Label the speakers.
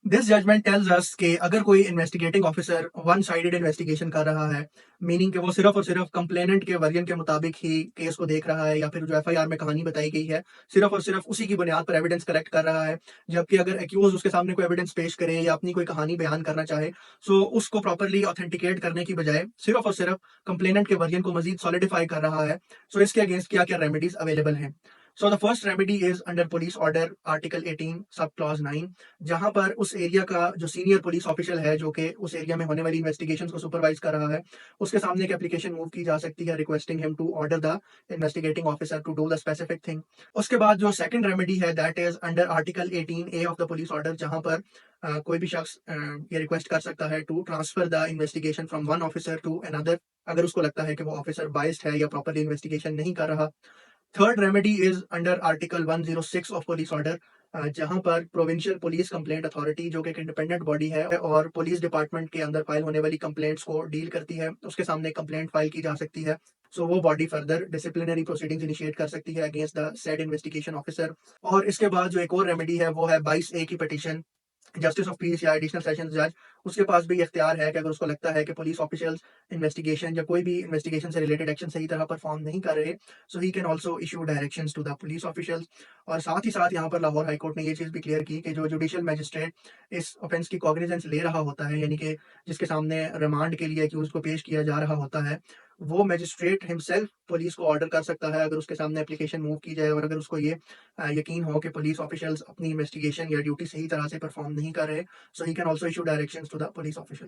Speaker 1: This judgement tells us कि अगर कोई investigating officer one sided investigation कर रहा है, मीनिंग कि वो सिर्फ और सिर्फ कंप्लेनेंट के वर्जन के मुताबिक ही केस को देख रहा है या फिर जो एफआईआर में कहानी बताई गई है, सिर्फ और सिर्फ उसी की बुनियाद पर एविडेंस कलेक्ट कर रहा है। जबकि अगर एक्यूज उसके सामने कोई एविडेंस पेश करे या अपनी कोई कहानी बयान करना चाहे, सो उसको प्रॉपरली ऑथेंटिकेट करने की बजाय सिर्फ और सिर्फ कंप्लेनेंट के वर्जन को मजीद सॉलिडिफाई कर रहा है, सो इसके अगेंस्ट क्या क्या रेमेडीज अवेलेबल हैं। So the first remedy is under police order article 18 sub clause 9, जहां पर उस एरिया का जो सीनियर पुलिस ऑफिशियल है जो कि उस एरिया में होने वाली इन्वेस्टिगेशंस को सुपरवाइज कर रहा है, उसके सामने एक एप्लीकेशन मूव की जा सकती है requesting him to order the investigating officer to do the specific thing. उसके बाद जो सेकंड रेमेडी है that is under article 18 A of the police order, जहां पर कोई भी शख्स ये रिक्वेस्ट कर सकता है to transfer the investigation from one officer to another, अगर उसको लगता है कि वो ऑफिसर बाइस्ड है या प्रॉपरली इन्वेस्टिगेशन नहीं कर रहा। Third remedy is under article 106 of police order, जहां पर प्रोविंशियल पुलिस कंप्लेंट अथॉरिटी जो कि एक इंडिपेंडेंट बॉडी है और पुलिस डिपार्टमेंट के अंदर फाइल होने वाली कंप्लेंट्स को डील करती है, उसके सामने कंप्लेंट फाइल की जा सकती है। सो वो body further disciplinary proceedings initiate कर सकती है against the said investigation officer. और इसके बाद जो एक और रेमेडी है वो है 22A की पिटीशन जस्टिस ऑफ पीस या एडिशनल सेशंस जज। उसके पास भी इख्तियार है कि अगर उसको लगता है कि पुलिस ऑफिशियल्स इन्वेस्टिगेशन या कोई भी इन्वेस्टिगेशन से रिलेटेड एक्शन सही तरह परफॉर्म नहीं कर रहे, so he can also issue directions to the police officials. और साथ ही साथ यहाँ पर लाहौर हाई कोर्ट ने ये चीज़ भी क्लियर की कि जो जुडिशियल मैजिस्ट्रेट इस ऑफेंस की कॉग्निजेंस ले रहा होता है, यानी कि जिसके सामने रिमांड के लिए अक्यूज को पेश किया जा रहा होता है, वो मैजिस्ट्रेट हिमसेल्फ पुलिस को ऑर्डर कर सकता है अगर उसके सामने एप्लीकेशन मूव की जाए और अगर उसको ये यकीन हो कि पुलिस ऑफिशियल्स अपनी इन्वेस्टिगेशन या ड्यूटी सही तरह से परफॉर्म नहीं कर रहे, so he can also issue directions to the police official.